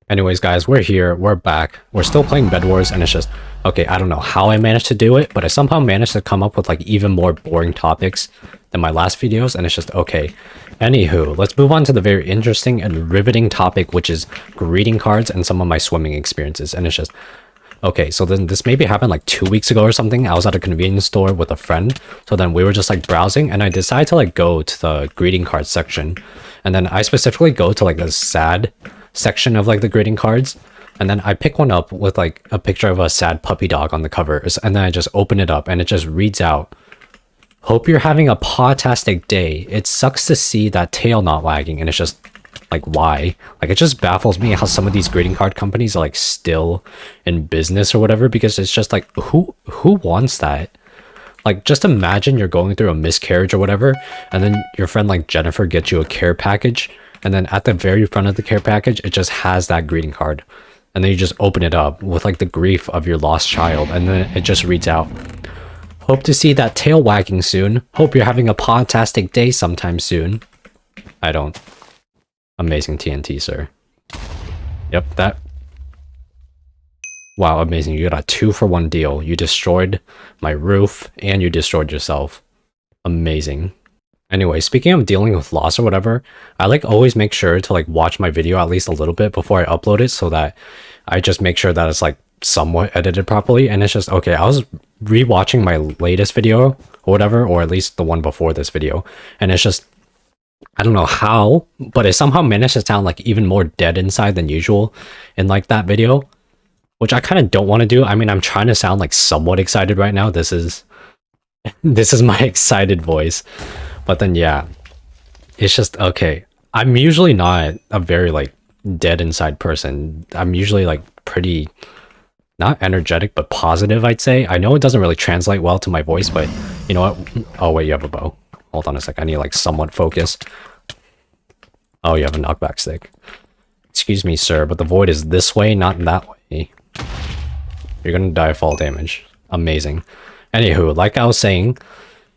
Anyways, guys, we're here, we're back, we're still playing Bed Wars, and it's just, okay, I don't know how I managed to do it, but I somehow managed to come up with like even more boring topics than my last videos, and it's just, okay. Anywho, let's move on to the very interesting and riveting topic, which is greeting cards and some of my swimming experiences, and it's just, okay, so then this maybe happened like 2 weeks ago or something. I was at a convenience store with a friend, so then we were just like browsing, and I decided to like go to the greeting card section, and then I specifically go to like the sad section of like the greeting cards, and then I pick one up with like a picture of a sad puppy dog on the cover, and then I just open it up and it just reads out, "Hope you're having a paw-tastic day. It sucks to see that tail not wagging." And it's just like, why? Like, it just baffles me how some of these greeting card companies are like still in business or whatever, because it's just like, who wants that? Like, just imagine you're going through a miscarriage or whatever, and then your friend like Jennifer gets you a care package, and then at the very front of the care package, it just has that greeting card. And then you just open it up with like the grief of your lost child, and then it just reads out, "Hope to see that tail wagging soon. Hope you're having a paw-tastic day sometime soon." I don't. Amazing TNT, sir. Yep, that. Wow, amazing. You got a 2-for-1 deal. You destroyed my roof, and you destroyed yourself. Amazing. Anyway, speaking of dealing with loss or whatever, I like always make sure to like watch my video at least a little bit before I upload it, so that I just make sure that it's like somewhat edited properly. And it's just, okay, I was rewatching my latest video or whatever, or at least the one before this video, and it's just, I don't know how, but it somehow managed to sound like even more dead inside than usual in like that video, which I kind of don't want to do. I mean, I'm trying to sound like somewhat excited right now. This is my excited voice. But then, yeah, it's just, okay, I'm usually not a very, like, dead inside person. I'm usually, like, pretty, not energetic, but positive, I'd say. I know it doesn't really translate well to my voice, but you know what? Oh, wait, you have a bow. Hold on a sec. I need, like, somewhat focus. Oh, you have a knockback stick. Excuse me, sir, but the void is this way, not that way. You're gonna die of fall damage. Amazing. Anywho, like I was saying,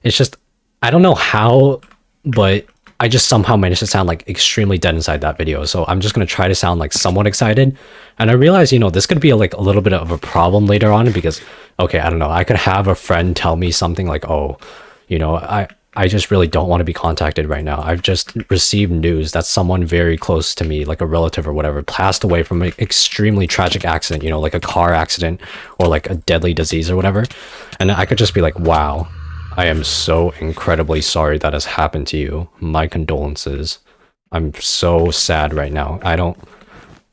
it's just, I don't know how, but I just somehow managed to sound like extremely dead inside that video. So I'm just going to try to sound like somewhat excited. And I realize, you know, this could be like a little bit of a problem later on, because, okay, I don't know, I could have a friend tell me something like, oh, you know, I just really don't want to be contacted right now. I've just received news that someone very close to me, like a relative or whatever, passed away from an extremely tragic accident, you know, like a car accident or like a deadly disease or whatever. And I could just be like, wow, I am so incredibly sorry that has happened to you. My condolences. I'm so sad right now. I don't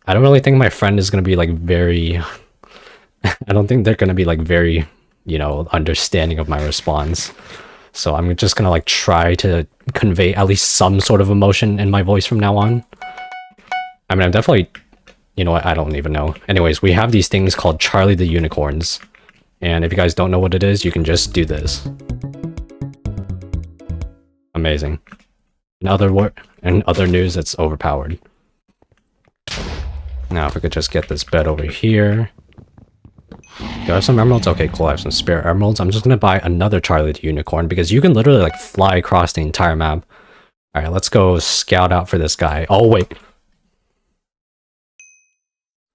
really think my friend is going to be like very, I don't think they're going to be like very, you know, understanding of my response. So I'm just going to like try to convey at least some sort of emotion in my voice from now on. I mean, I'm definitely, you know what, I don't even know. Anyways, we have these things called Charlie the Unicorns. And if you guys don't know what it is, you can just do this. Amazing. In other news, it's overpowered. Now, if we could just get this bed over here. Do I have some emeralds? Okay, cool. I have some spare emeralds. I'm just gonna buy another Charlie the Unicorn, because you can literally like fly across the entire map. All right, let's go scout out for this guy. Oh, wait.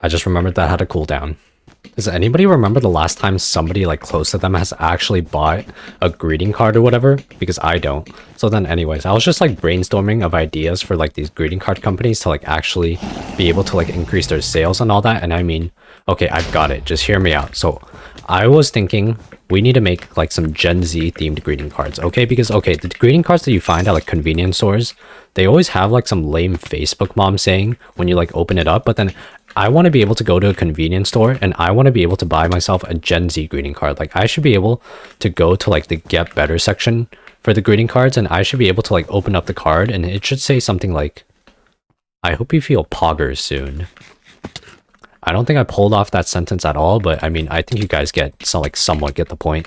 I just remembered that had a cooldown. Does anybody remember the last time somebody like close to them has actually bought a greeting card or whatever? Because I don't. So then anyways, I was just like brainstorming of ideas for like these greeting card companies to like actually be able to like increase their sales and all that. And I mean, okay, I've got it. Just hear me out. So I was thinking we need to make like some Gen Z themed greeting cards. Okay, because okay, the greeting cards that you find at like convenience stores, they always have like some lame Facebook mom saying when you like open it up, but then I want to be able to go to a convenience store and I want to be able to buy myself a Gen Z greeting card. Like, I should be able to go to like the Get Better section for the greeting cards, and I should be able to like open up the card and it should say something like, "I hope you feel poggers soon." I don't think I pulled off that sentence at all, but I mean, I think you guys get somewhat get the point.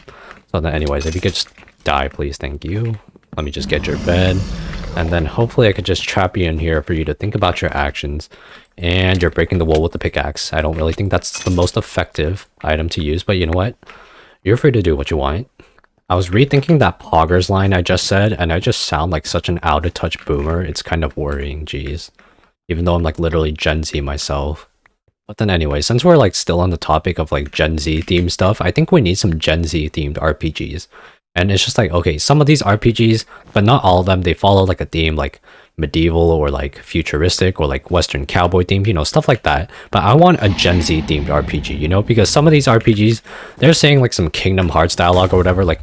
So then anyways, if you could just die, please, thank you. Let me just get your bed, and then hopefully I could just trap you in here for you to think about your actions. And you're breaking the wall with the pickaxe. I don't really think that's the most effective item to use, but you know what? You're free to do what you want. I was rethinking that poggers line I just said, and I just sound like such an out of touch boomer. It's kind of worrying, geez. Even though I'm like literally Gen Z myself. But then anyway, since we're like still on the topic of like Gen Z themed stuff, I think we need some Gen Z themed RPGs. And it's just like, okay, some of these RPGs, but not all of them, they follow like a theme like medieval or like futuristic or like Western cowboy themed, you know, stuff like that. But I want a Gen Z themed RPG, you know, because some of these RPGs, they're saying like some Kingdom Hearts dialogue or whatever, like,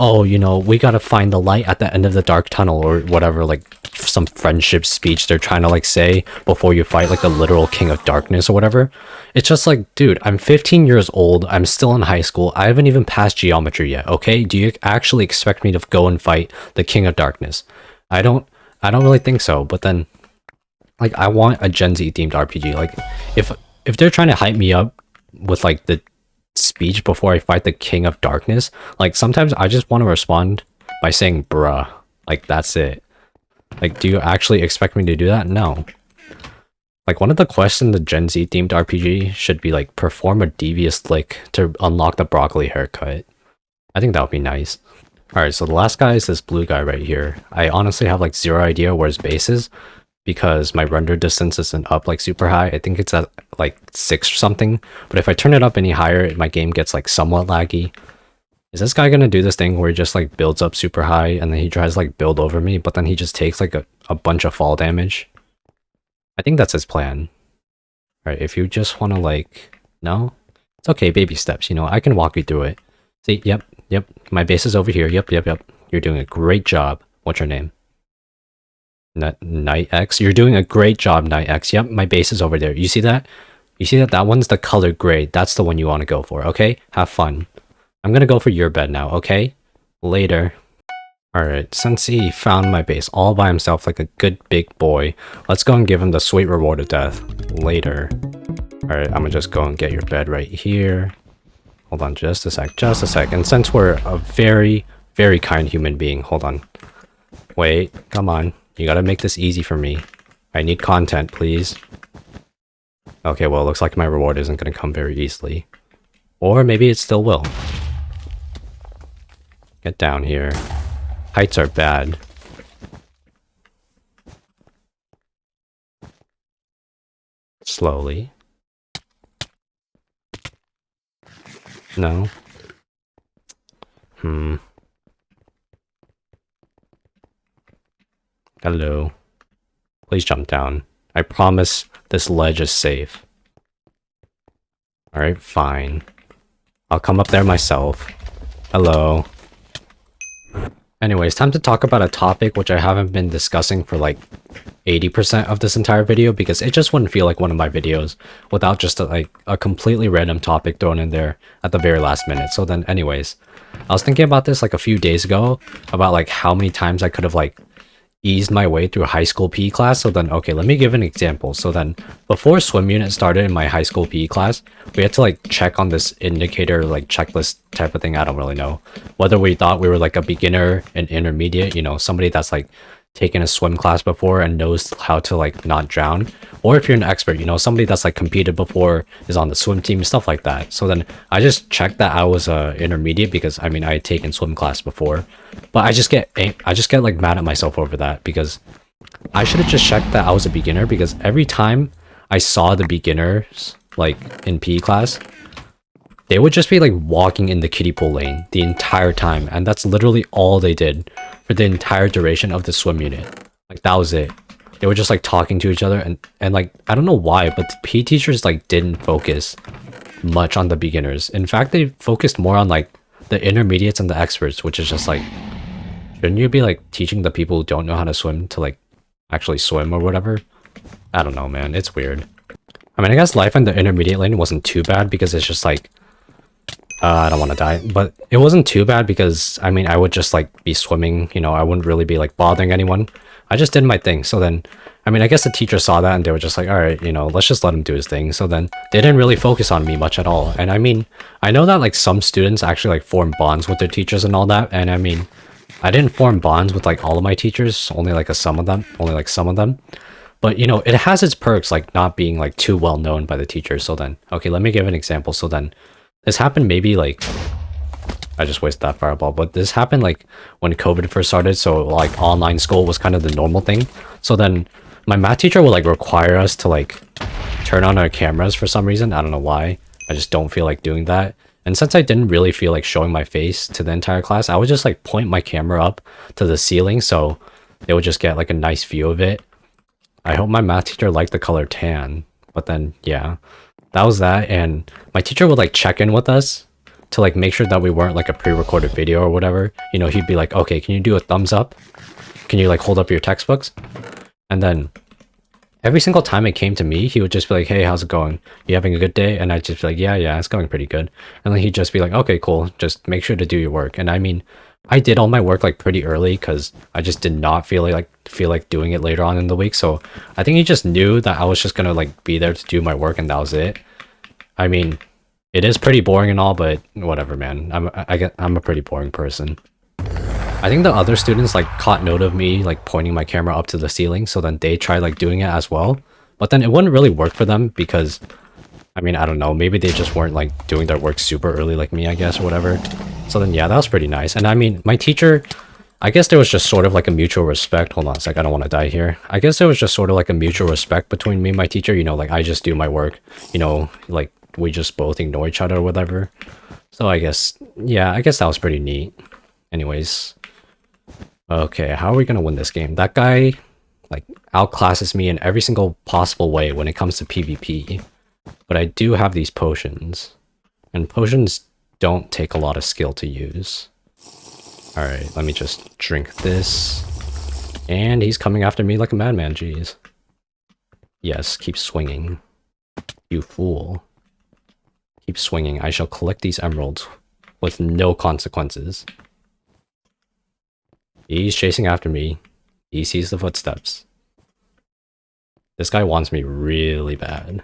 oh, you know, we gotta find the light at the end of the dark tunnel or whatever, like some friendship speech they're trying to like say before you fight like the literal king of darkness or whatever. It's just like, dude, I'm 15 years old, I'm still in high school, I haven't even passed geometry yet, okay? Do you actually expect me to go and fight the king of darkness? I don't really think so. But then, like, I want a Gen Z themed RPG. Like, if they're trying to hype me up with like the speech before I fight the king of darkness, like sometimes I just want to respond by saying bruh. Like, that's it. Like, do you actually expect me to do that? No. Like, one of the questions the Gen Z themed RPG should be like, perform a devious lick to unlock the broccoli haircut. I think that would be nice. Alright, so the last guy is this blue guy right here. I honestly have like zero idea where his base is because my render distance isn't up like super high. I think it's at like 6 or something. But if I turn it up any higher, my game gets like somewhat laggy. Is this guy gonna do this thing where he just like builds up super high and then he tries to like build over me, but then he just takes like a bunch of fall damage? I think that's his plan. Alright, if you just wanna like... No? It's okay, baby steps, you know, I can walk you through it. See, yep, my base is over here, yep. You're doing a great job. What's your name? Night X? You're doing a great job, Night X. Yep, my base is over there. You see that? You see that? That one's the color gray. That's the one you want to go for, okay? Have fun. I'm gonna go for your bed now, okay? Later. Alright, since he found my base all by himself like a good big boy, let's go and give him the sweet reward of death. Later. Alright, I'm gonna just go and get your bed right here. Hold on just a sec. And since we're a very, very kind human being, hold on. Wait, come on. You gotta make this easy for me. I need content, please. Okay, well, it looks like my reward isn't gonna come very easily. Or maybe it still will. Get down here. Heights are bad. Slowly. No. Hello. Please jump down. I promise this ledge is safe. Alright, fine. I'll come up there myself. Hello. Anyways, time to talk about a topic which I haven't been discussing for like 80% of this entire video because it just wouldn't feel like one of my videos without just a completely random topic thrown in there at the very last minute. So then anyways, I was thinking about this like a few days ago about like how many times I could have like eased my way through high school PE class. So then, okay, let me give an example. So then before swim unit started in my high school PE class, we had to like check on this indicator, like checklist type of thing. I don't really know whether we thought we were like a beginner, an intermediate, you know, somebody that's like taken a swim class before and knows how to like not drown, or if you're an expert, you know, somebody that's like competed before, is on the swim team, stuff like that. So then I just checked that I was intermediate because I mean I had taken swim class before, but I just get like mad at myself over that because I should have just checked that I was a beginner, because every time I saw the beginners like in PE class, they would just be like walking in the kiddie pool lane the entire time, and that's literally all they did for the entire duration of the swim unit. Like that was it. They were just like talking to each other and like I don't know why, but the PE teachers like didn't focus much on the beginners. In fact, they focused more on like the intermediates and the experts, which is just like, shouldn't you be like teaching the people who don't know how to swim to like actually swim or whatever? I don't know, man. It's weird. I mean, I guess life in the intermediate lane wasn't too bad because it's just like I don't want to die, but it wasn't too bad because I mean I would just like be swimming, you know, I wouldn't really be like bothering anyone. I just did my thing. So then I mean I guess the teacher saw that and they were just like, all right, you know, let's just let him do his thing. So then they didn't really focus on me much at all. And I mean I know that like some students actually like form bonds with their teachers and all that, and I mean I didn't form bonds with like all of my teachers, only like some of them. But you know, it has its perks, like not being like too well known by the teachers. So then okay, let me give an example. So then this happened maybe like, I just wasted that fireball, but this happened like when COVID first started, so like online school was kind of the normal thing. So then my math teacher would like require us to like turn on our cameras for some reason. I don't know why. I just don't feel like doing that. And since I didn't really feel like showing my face to the entire class, I would just like point my camera up to the ceiling so they would just get like a nice view of it. I hope my math teacher liked the color tan. But then, yeah, that was that. And my teacher would like check in with us to like make sure that we weren't like a pre-recorded video or whatever. You know, he'd be like, okay, can you do a thumbs up? Can you like hold up your textbooks? And then every single time it came to me, he would just be like, hey, how's it going? You having a good day? And I'd just be like, yeah, it's going pretty good. And then he'd just be like, okay, cool. Just make sure to do your work. And I mean, I did all my work like pretty early because I just did not feel like doing it later on in the week. So I think he just knew that I was just gonna like be there to do my work and that was it. I mean, it is pretty boring and all, but whatever, man. I'm a pretty boring person. I think the other students like caught note of me like pointing my camera up to the ceiling, so then they tried like doing it as well. But then it wouldn't really work for them because, I mean, I don't know, maybe they just weren't like doing their work super early like me, I guess, or whatever. So then yeah, that was pretty nice. And I mean, my teacher, I guess there was just sort of like a mutual respect. Hold on a sec, I don't want to die here. I guess there was just sort of like a mutual respect between me and my teacher, you know, like I just do my work, you know, like we just both ignore each other or whatever. So I guess, yeah, I guess that was pretty neat. Anyways. Okay, how are we gonna win this game? That guy, like, outclasses me in every single possible way when it comes to PvP. But I do have these potions. And potions don't take a lot of skill to use. Alright, let me just drink this. And he's coming after me like a madman, jeez. Yes, keep swinging. You fool. Keep swinging. I shall collect these emeralds with no consequences. He's chasing after me. He sees the footsteps. This guy wants me really bad.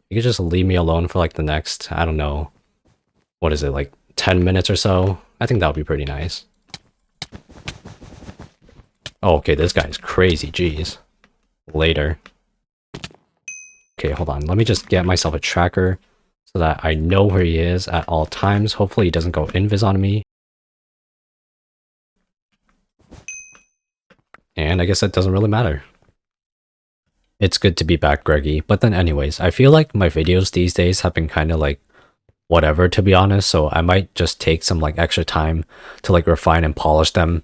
He could just leave me alone for like the next, I don't know, what is it, like 10 minutes or so? I think that would be pretty nice. Oh, okay, this guy is crazy, jeez. Later. Okay, hold on. Let me just get myself a tracker so that I know where he is at all times. Hopefully he doesn't go invis on me. And I guess that doesn't really matter. It's good to be back, Greggy. But then anyways, I feel like my videos these days have been kind of like whatever, to be honest. So I might just take some like extra time to like refine and polish them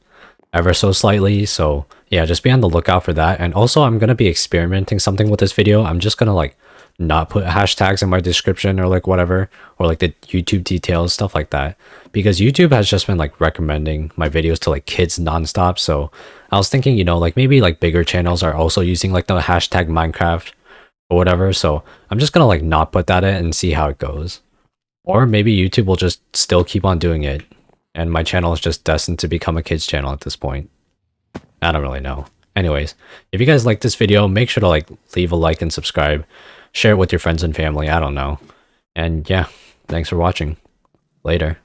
ever so slightly. So yeah, just be on the lookout for that. And also I'm going to be experimenting something with this video. I'm just going to like not put hashtags in my description or like whatever, or like the YouTube details, stuff like that, because YouTube has just been like recommending my videos to like kids nonstop. So I was thinking, you know, like maybe like bigger channels are also using like the hashtag Minecraft or whatever. So I'm just gonna like not put that in and see how it goes. Or maybe YouTube will just still keep on doing it and my channel is just destined to become a kids channel at this point. I don't really know. Anyways, if you guys like this video, make sure to like leave a like and subscribe. Share it with your friends and family, I don't know. And yeah, thanks for watching. Later.